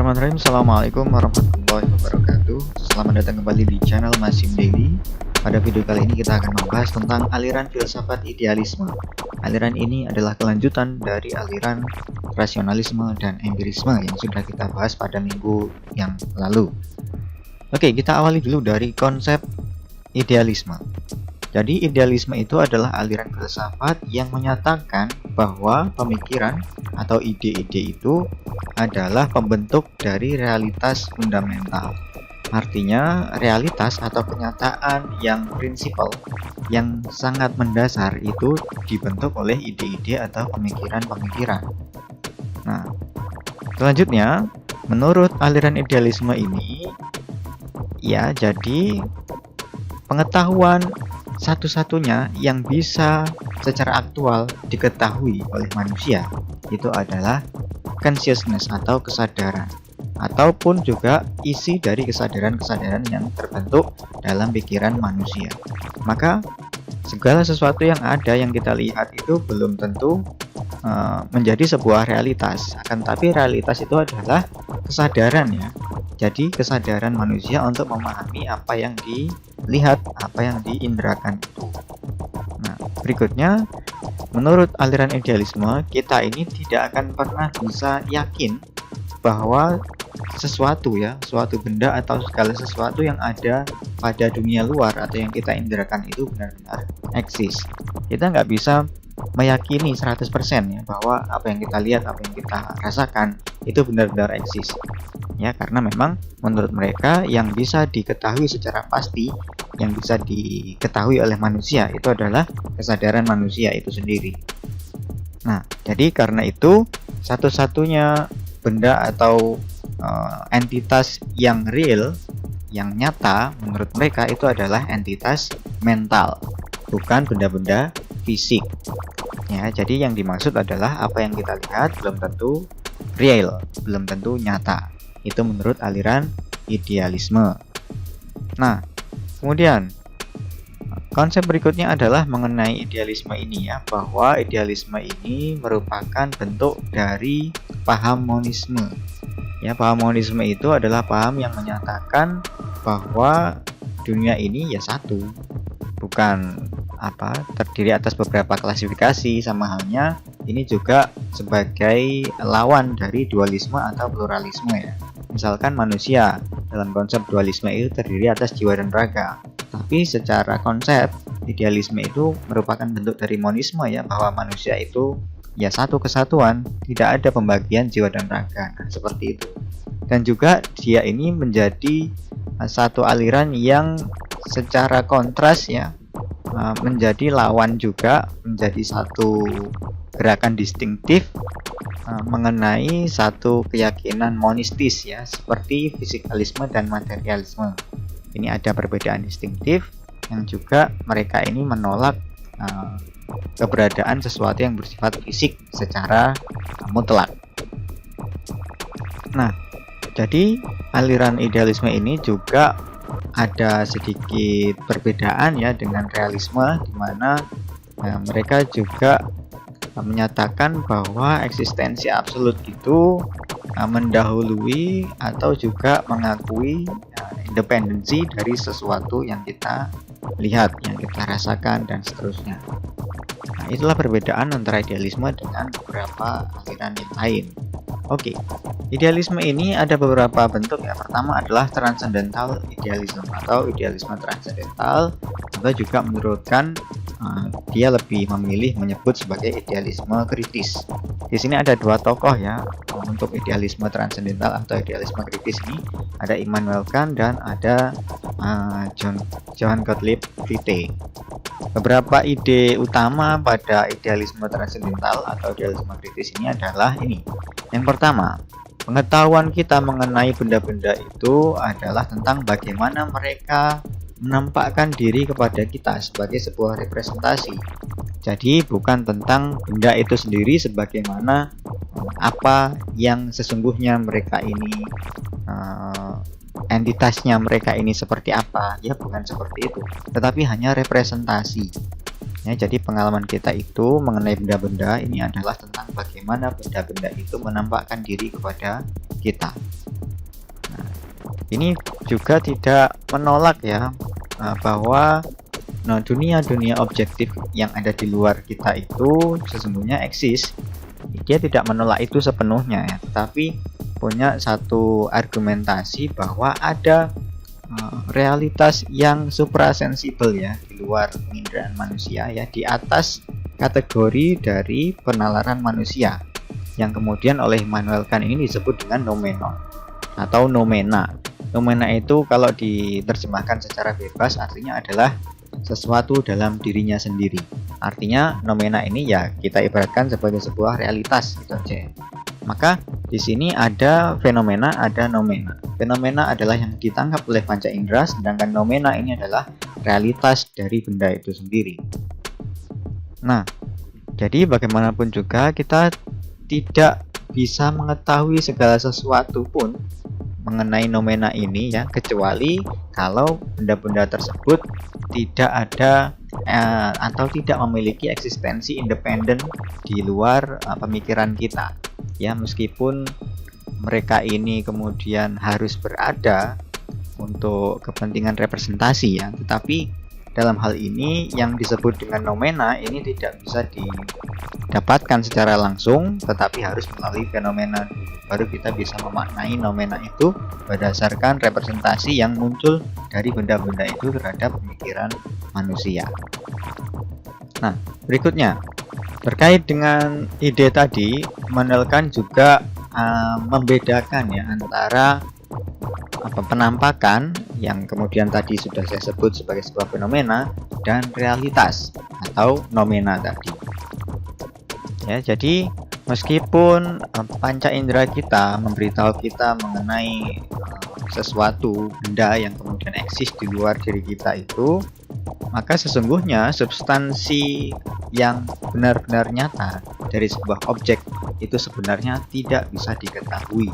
Bismillahirrahmanirrahim. Assalamualaikum warahmatullahi wabarakatuh. Selamat datang kembali di channel Masim Daily. Pada video kali ini kita akan membahas tentang aliran filsafat idealisme. Aliran ini adalah kelanjutan dari aliran rasionalisme dan empirisme yang sudah kita bahas pada minggu yang lalu. Oke, kita awali dulu dari konsep idealisme. Jadi idealisme itu adalah aliran filsafat yang menyatakan bahwa pemikiran atau ide-ide itu adalah pembentuk dari realitas fundamental. Artinya realitas atau kenyataan yang prinsipal, yang sangat mendasar itu dibentuk oleh ide-ide atau pemikiran-pemikiran. Nah, selanjutnya menurut aliran idealisme ini ya jadi pengetahuan satu-satunya yang bisa secara aktual diketahui oleh manusia itu adalah consciousness atau kesadaran, ataupun juga isi dari kesadaran-kesadaran yang terbentuk dalam pikiran manusia. Maka segala sesuatu yang ada yang kita lihat itu belum tentu menjadi sebuah realitas, akan tapi realitas itu adalah kesadaran ya. Jadi kesadaran manusia untuk memahami apa yang dilihat, apa yang diindrakan itu. Nah, berikutnya menurut aliran idealisme, kita ini tidak akan pernah bisa yakin bahwa sesuatu ya, suatu benda atau segala sesuatu yang ada pada dunia luar atau yang kita indrakan itu benar-benar eksis. Kita nggak bisa meyakini 100% ya bahwa apa yang kita lihat, apa yang kita rasakan itu benar-benar eksis. Ya, karena memang menurut mereka yang bisa diketahui secara pasti, yang bisa diketahui oleh manusia itu adalah kesadaran manusia itu sendiri. Nah, jadi karena itu satu-satunya benda atau entitas yang real, yang nyata menurut mereka itu adalah entitas mental, bukan benda-benda fisik. Ya, jadi yang dimaksud adalah apa yang kita lihat belum tentu real, belum tentu nyata. Itu menurut aliran idealisme. Nah, kemudian konsep berikutnya adalah mengenai idealisme ini ya, bahwa idealisme ini merupakan bentuk dari paham monisme. Ya, paham monisme itu adalah paham yang menyatakan bahwa dunia ini ya satu, bukan terdiri atas beberapa klasifikasi, sama halnya ini juga sebagai lawan dari dualisme atau pluralisme ya. Misalkan manusia dalam konsep dualisme itu terdiri atas jiwa dan raga, tapi secara konsep idealisme itu merupakan bentuk dari monisme ya, bahwa manusia itu ya satu kesatuan, tidak ada pembagian jiwa dan raga. Nah, seperti itu. Dan juga dia ini menjadi satu aliran yang secara kontras ya, menjadi lawan juga, menjadi satu gerakan distintif mengenai satu keyakinan monistis ya, seperti fisikalisme dan materialisme. Ini ada perbedaan distintif yang juga mereka ini menolak keberadaan sesuatu yang bersifat fisik secara mutlak. Nah, jadi aliran idealisme ini juga ada sedikit perbedaan ya dengan realisme, di mana mereka juga menyatakan bahwa eksistensi absolut itu mendahului atau juga mengakui independensi dari sesuatu yang kita lihat, yang kita rasakan, dan seterusnya. Nah, itulah perbedaan antara idealisme dengan beberapa aliran yang lain. Oke, idealisme ini ada beberapa bentuk ya. Pertama adalah transcendental idealisme atau idealisme transcendental, atau juga menurutkan dia lebih memilih menyebut sebagai idealisme kritis. Di sini ada dua tokoh ya untuk idealisme transcendental atau idealisme kritis ini, ada Immanuel Kant dan ada Johann Gottlieb Fichte. Beberapa ide utama pada idealisme transcendental atau idealisme kritis ini adalah ini. Yang pertama, pengetahuan kita mengenai benda-benda itu adalah tentang bagaimana mereka menampakkan diri kepada kita sebagai sebuah representasi. Jadi bukan tentang benda itu sendiri sebagaimana apa yang sesungguhnya mereka ini, entitasnya mereka ini seperti apa, ya bukan seperti itu, tetapi hanya representasi. Ya, jadi pengalaman kita itu mengenai benda-benda ini adalah tentang bagaimana benda-benda itu menampakkan diri kepada kita. Ini juga tidak menolak ya bahwa dunia-dunia objektif yang ada di luar kita itu sesungguhnya eksis. Dia tidak menolak itu sepenuhnya ya, tetapi punya satu argumentasi bahwa ada realitas yang suprasensibel ya di luar penginderaan manusia ya, di atas kategori dari penalaran manusia, yang kemudian oleh Immanuel Kant ini disebut dengan noumenon atau noumena. Noumena itu kalau diterjemahkan secara bebas artinya adalah sesuatu dalam dirinya sendiri. Artinya noumena ini ya kita ibaratkan sebagai sebuah realitas gitu aja. Maka di sini ada fenomena, ada noumena. Fenomena adalah yang ditangkap oleh panca indera, sedangkan noumena ini adalah realitas dari benda itu sendiri. Nah, jadi bagaimanapun juga kita tidak bisa mengetahui segala sesuatu pun mengenai noumena ini ya, kecuali kalau benda-benda tersebut tidak ada atau tidak memiliki eksistensi independen di luar pemikiran kita ya, meskipun mereka ini kemudian harus berada untuk kepentingan representasi ya, tetapi dalam hal ini yang disebut dengan noumena ini tidak bisa didapatkan secara langsung, tetapi harus melalui fenomena dulu. Baru kita bisa memaknai noumena itu berdasarkan representasi yang muncul dari benda-benda itu terhadap pemikiran manusia. Nah, berikutnya terkait dengan ide tadi, Immanuel Kant juga membedakan ya antara penampakan yang kemudian tadi sudah saya sebut sebagai sebuah fenomena dan realitas atau noumena tadi. Ya, jadi meskipun panca indera kita memberitahu kita mengenai sesuatu benda yang kemudian eksis di luar diri kita itu, maka sesungguhnya substansi yang benar-benar nyata dari sebuah objek itu sebenarnya tidak bisa diketahui.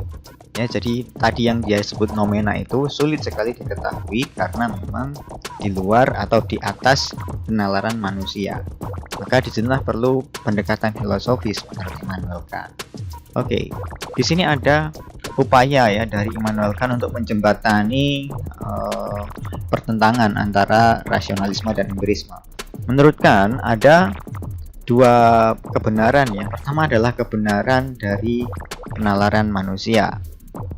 Ya, jadi tadi yang dia sebut noumena itu sulit sekali diketahui karena memang di luar atau di atas penalaran manusia. Maka disinilah perlu pendekatan filosofis menurut Immanuel Kant. Oke, di sini ada upaya ya dari Immanuel Kant untuk menjembatani pertentangan antara rasionalisme dan empirisme. Menurut Kant ada dua kebenaran ya. Pertama adalah kebenaran dari penalaran manusia.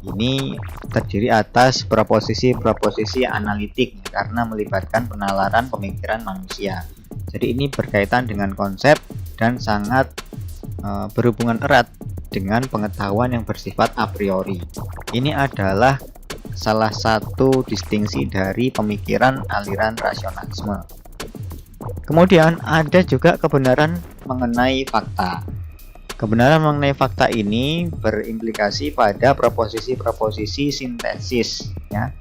Ini terdiri atas proposisi-proposisi analitik karena melibatkan penalaran pemikiran manusia. Jadi ini berkaitan dengan konsep dan sangat berhubungan erat dengan pengetahuan yang bersifat a priori. Ini adalah salah satu distingsi dari pemikiran aliran rasionalisme. Kemudian ada juga kebenaran mengenai fakta. Kebenaran mengenai fakta ini berimplikasi pada proposisi-proposisi sintesis ya.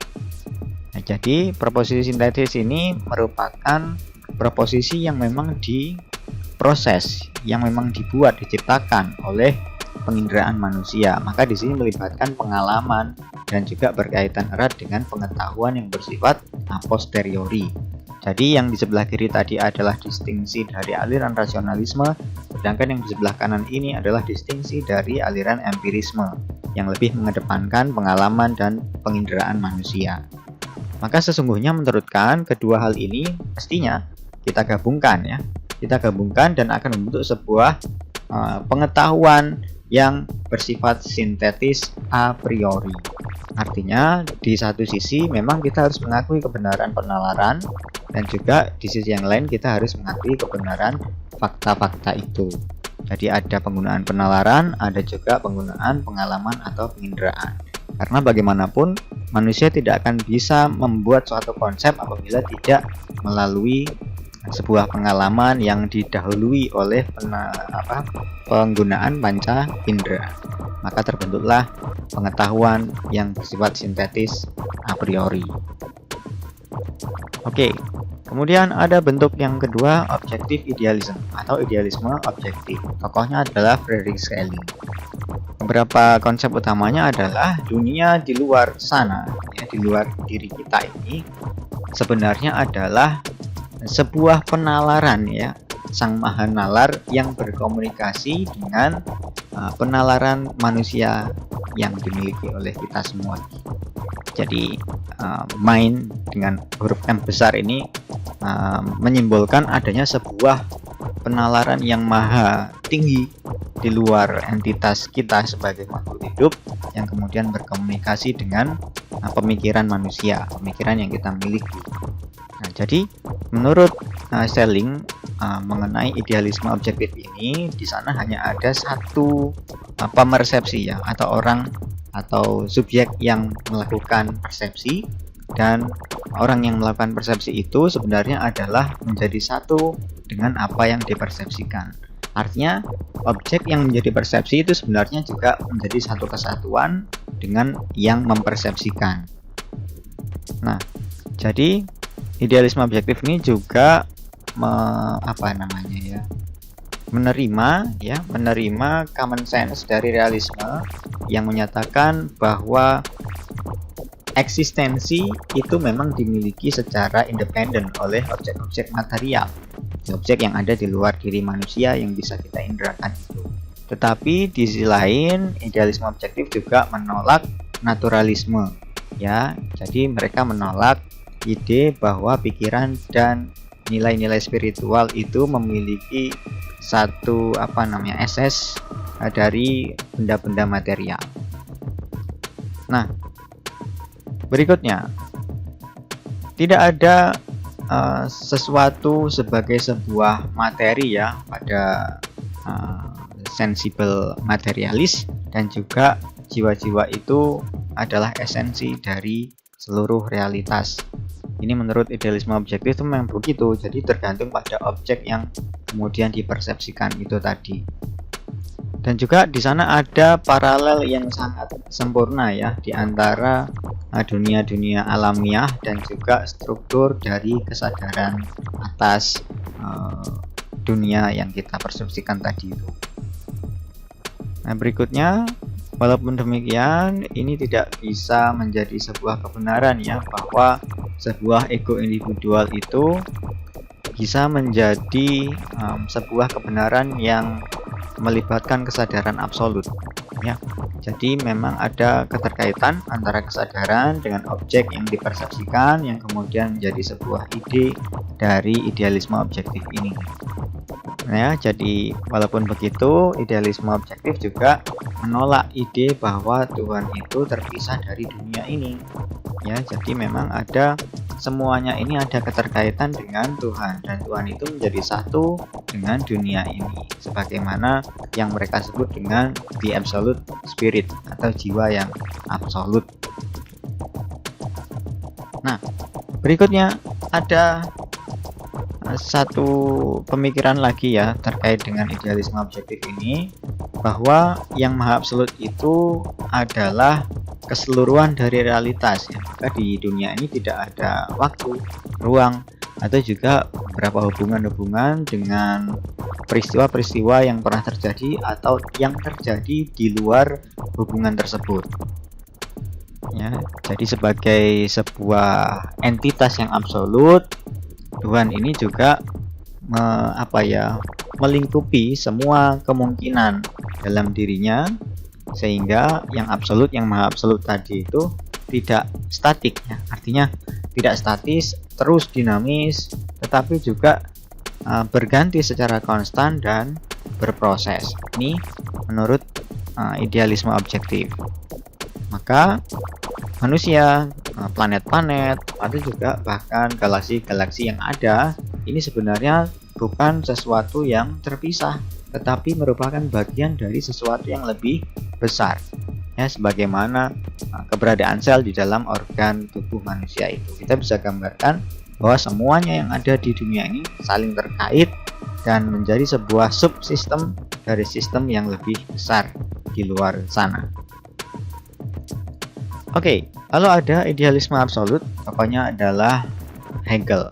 Nah, jadi proposisi sintesis ini merupakan proposisi yang memang diproses, yang memang dibuat, diciptakan oleh penginderaan manusia. Maka di sini melibatkan pengalaman dan juga berkaitan erat dengan pengetahuan yang bersifat a posteriori. Jadi yang di sebelah kiri tadi adalah distingsi dari aliran rasionalisme, sedangkan yang di sebelah kanan ini adalah distingsi dari aliran empirisme yang lebih mengedepankan pengalaman dan penginderaan manusia. Maka sesungguhnya menurut Kant kedua hal ini mestinya kita gabungkan ya. Kita gabungkan dan akan membentuk sebuah pengetahuan yang bersifat sintetis a priori. Artinya di satu sisi memang kita harus mengakui kebenaran penalaran, dan juga di sisi yang lain kita harus mengakui kebenaran fakta-fakta itu. Jadi ada penggunaan penalaran, ada juga penggunaan pengalaman atau penginderaan. Karena bagaimanapun manusia tidak akan bisa membuat suatu konsep apabila tidak melalui sebuah pengalaman yang didahului oleh penggunaan panca indera. Maka terbentuklah pengetahuan yang bersifat sintetis a priori. Oke, kemudian ada bentuk yang kedua, objektif idealisme atau idealisme objektif. Tokohnya adalah Friedrich Schelling. Beberapa konsep utamanya adalah dunia di luar sana, ya, di luar diri kita ini sebenarnya adalah sebuah penalaran ya, sang maha nalar yang berkomunikasi dengan penalaran manusia yang dimiliki oleh kita semua. Jadi main dengan huruf M besar ini menyimbolkan adanya sebuah penalaran yang maha tinggi di luar entitas kita sebagai makhluk hidup yang kemudian berkomunikasi dengan pemikiran manusia, pemikiran yang kita miliki. Nah, jadi menurut Schelling mengenai idealisme objektif ini, di sana hanya ada satu pemersepsi ya, atau orang atau subjek yang melakukan persepsi, dan orang yang melakukan persepsi itu sebenarnya adalah menjadi satu dengan apa yang dipersepsikan. Artinya objek yang menjadi persepsi itu sebenarnya juga menjadi satu kesatuan dengan yang mempersepsikan. Nah, jadi idealisme objektif ini juga menerima common sense dari realisme yang menyatakan bahwa eksistensi itu memang dimiliki secara independen oleh objek-objek material, objek yang ada di luar diri manusia yang bisa kita indrakan itu. Tetapi di sisi lain, idealisme objektif juga menolak naturalisme, ya. Jadi mereka menolak ide bahwa pikiran dan nilai-nilai spiritual itu memiliki satu eses dari benda-benda material. Nah, berikutnya, tidak ada sesuatu sebagai sebuah materi ya pada sensible materialis, dan juga jiwa-jiwa itu adalah esensi dari seluruh realitas. Ini menurut idealisme objektif itu memang begitu, jadi tergantung pada objek yang kemudian dipersepsikan itu tadi. Dan juga di sana ada paralel yang sangat sempurna ya di antara dunia-dunia alamiah dan juga struktur dari kesadaran atas dunia yang kita persepsikan tadi itu. Nah, berikutnya, walaupun demikian, ini tidak bisa menjadi sebuah kebenaran ya, bahwa sebuah ego individual itu bisa menjadi sebuah kebenaran yang melibatkan kesadaran absolut ya. Jadi memang ada keterkaitan antara kesadaran dengan objek yang dipersepsikan yang kemudian menjadi sebuah ide dari idealisme objektif ini. Ya, jadi walaupun begitu, idealisme objektif juga menolak ide bahwa Tuhan itu terpisah dari dunia ini. Ya, jadi memang ada semuanya ini ada keterkaitan dengan Tuhan, dan Tuhan itu menjadi satu dengan dunia ini, sebagaimana yang mereka sebut dengan the absolute spirit atau jiwa yang absolut. Nah, berikutnya ada satu pemikiran lagi ya terkait dengan idealisme objektif ini, bahwa yang maha absolut itu adalah keseluruhan dari realitas ya. Maka di dunia ini tidak ada waktu, ruang, atau juga beberapa hubungan-hubungan dengan peristiwa-peristiwa yang pernah terjadi atau yang terjadi di luar hubungan tersebut. Ya, jadi sebagai sebuah entitas yang absolut, Tuhan ini juga melingkupi semua kemungkinan dalam dirinya, sehingga yang absolut, yang maha absolut tadi itu tidak statik ya. Artinya tidak statis, terus dinamis, tetapi juga berganti secara konstan dan berproses. Ini menurut idealisme objektif. Maka manusia, planet-planet, atau juga bahkan galaksi-galaksi yang ada, ini sebenarnya bukan sesuatu yang terpisah, tetapi merupakan bagian dari sesuatu yang lebih besar. Ya, sebagaimana keberadaan sel di dalam organ tubuh manusia itu, kita bisa gambarkan bahwa semuanya yang ada di dunia ini saling terkait dan menjadi sebuah subsistem dari sistem yang lebih besar di luar sana. Oke, lalu ada idealisme absolut, tokohnya adalah Hegel.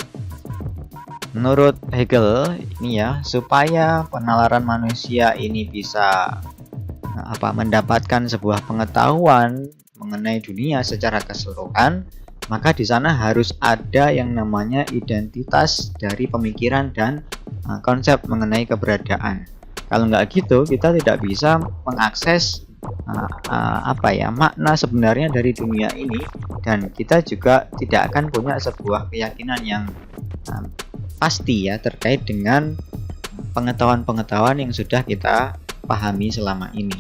Menurut Hegel ini ya, supaya penalaran manusia ini bisa mendapatkan sebuah pengetahuan mengenai dunia secara keseluruhan, maka di sana harus ada yang namanya identitas dari pemikiran dan konsep mengenai keberadaan. Kalau nggak gitu, kita tidak bisa mengakses makna sebenarnya dari dunia ini, dan kita juga tidak akan punya sebuah keyakinan yang pasti ya terkait dengan pengetahuan-pengetahuan yang sudah kita pahami selama ini.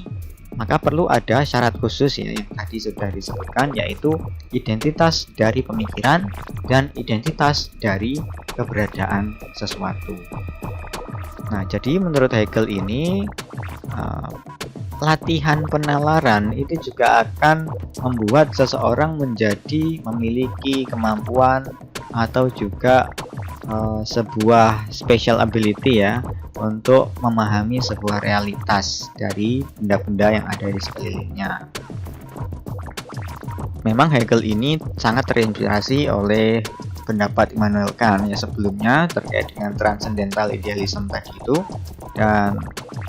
Maka perlu ada syarat khusus ya yang tadi sudah disebutkan, yaitu identitas dari pemikiran dan identitas dari keberadaan sesuatu. Nah, jadi menurut Hegel ini latihan penalaran itu juga akan membuat seseorang menjadi memiliki kemampuan atau juga sebuah special ability ya untuk memahami sebuah realitas dari benda-benda yang ada di sekelilingnya. Memang Hegel ini sangat terinspirasi oleh pendapat Immanuel Kant ya sebelumnya terkait dengan transcendental idealism tadi itu, dan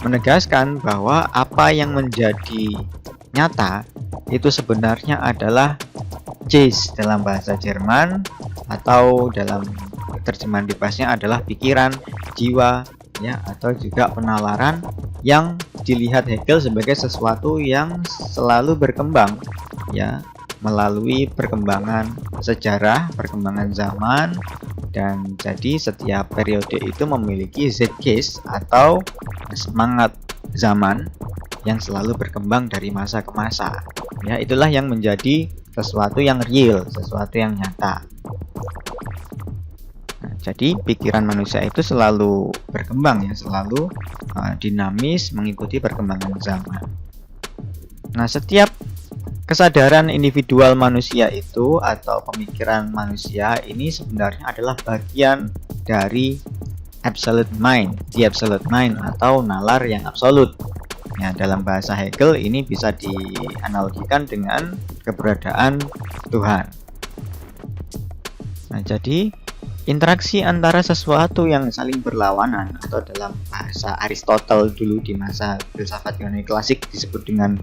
menegaskan bahwa apa yang menjadi nyata itu sebenarnya adalah Geist dalam bahasa Jerman, atau dalam terjemahan bebasnya adalah pikiran, jiwa ya, atau juga penalaran yang dilihat Hegel sebagai sesuatu yang selalu berkembang ya, melalui perkembangan sejarah, perkembangan zaman, dan jadi setiap periode itu memiliki Zeitgeist atau semangat zaman yang selalu berkembang dari masa ke masa. Ya, itulah yang menjadi sesuatu yang real, sesuatu yang nyata. Nah, jadi pikiran manusia itu selalu berkembang ya, selalu dinamis mengikuti perkembangan zaman. Nah, setiap kesadaran individual manusia itu atau pemikiran manusia ini sebenarnya adalah bagian dari absolute mind, the absolute mind atau nalar yang absolut. Ya, dalam bahasa Hegel ini bisa dianalogikan dengan keberadaan Tuhan. Nah, jadi interaksi antara sesuatu yang saling berlawanan atau dalam bahasa Aristotle dulu di masa filsafat Yunani klasik disebut dengan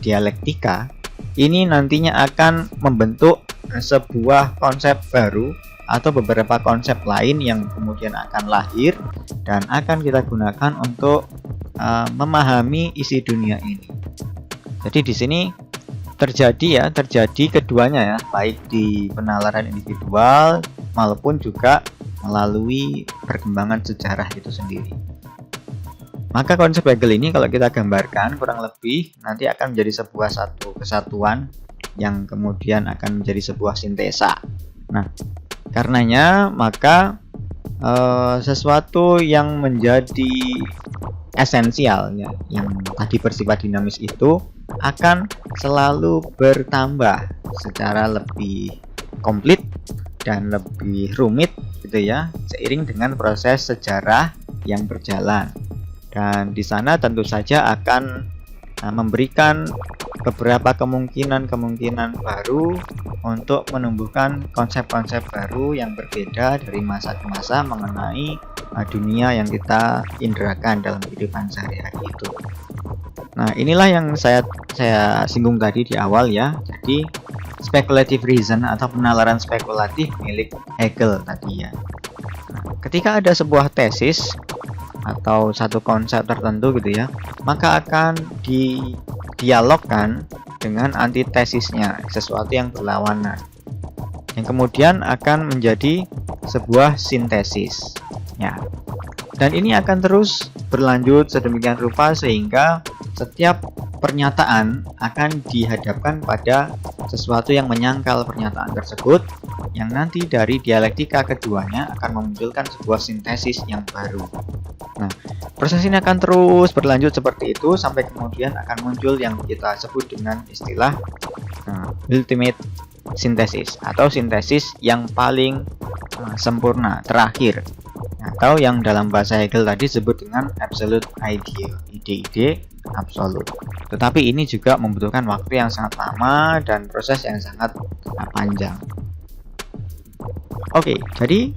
dialektika, ini nantinya akan membentuk sebuah konsep baru atau beberapa konsep lain yang kemudian akan lahir dan akan kita gunakan untuk memahami isi dunia ini. Jadi di sini terjadi keduanya ya, baik di penalaran individual maupun juga melalui perkembangan sejarah itu sendiri. Maka konsep Hegel ini kalau kita gambarkan kurang lebih nanti akan menjadi sebuah satu kesatuan yang kemudian akan menjadi sebuah sintesa. Nah, karenanya maka sesuatu yang menjadi esensial ya, yang tadi bersifat dinamis itu akan selalu bertambah secara lebih komplit dan lebih rumit gitu ya, seiring dengan proses sejarah yang berjalan. Dan di sana tentu saja akan memberikan beberapa kemungkinan baru untuk menumbuhkan konsep-konsep baru yang berbeda dari masa ke masa mengenai dunia yang kita inderakan dalam kehidupan sehari-hari itu. Nah, inilah yang saya singgung tadi di awal ya. Jadi speculative reason atau penalaran spekulatif milik Hegel tadi ya. Nah, ketika ada sebuah tesis atau satu konsep tertentu gitu ya, maka akan didialogkan dengan antitesisnya, sesuatu yang berlawanan, yang kemudian akan menjadi sebuah sintesis ya. Dan ini akan terus berlanjut sedemikian rupa sehingga setiap pernyataan akan dihadapkan pada sesuatu yang menyangkal pernyataan tersebut, yang nanti dari dialektika keduanya akan memunculkan sebuah sintesis yang baru. Nah, proses ini akan terus berlanjut seperti itu sampai kemudian akan muncul yang kita sebut dengan istilah ultimate synthesis atau sintesis yang paling sempurna, terakhir, atau yang dalam bahasa Hegel tadi disebut dengan absolute ideal, ide-ide absolut. Tetapi ini juga membutuhkan waktu yang sangat lama dan proses yang sangat panjang. Oke, jadi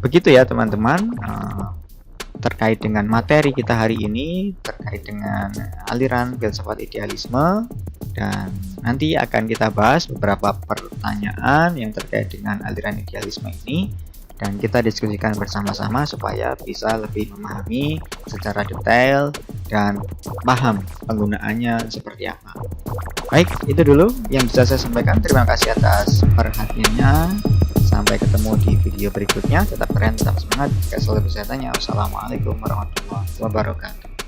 begitu ya teman-teman terkait dengan materi kita hari ini, terkait dengan aliran filsafat idealisme, dan nanti akan kita bahas beberapa pertanyaan yang terkait dengan aliran idealisme ini. dan kita diskusikan bersama-sama supaya bisa lebih memahami secara detail dan paham penggunaannya seperti apa. Baik, itu dulu yang bisa saya sampaikan. Terima kasih atas perhatiannya. Sampai ketemu di video berikutnya. Tetap keren, tetap semangat, jaga selalu kesehatannya. Wassalamualaikum warahmatullahi wabarakatuh.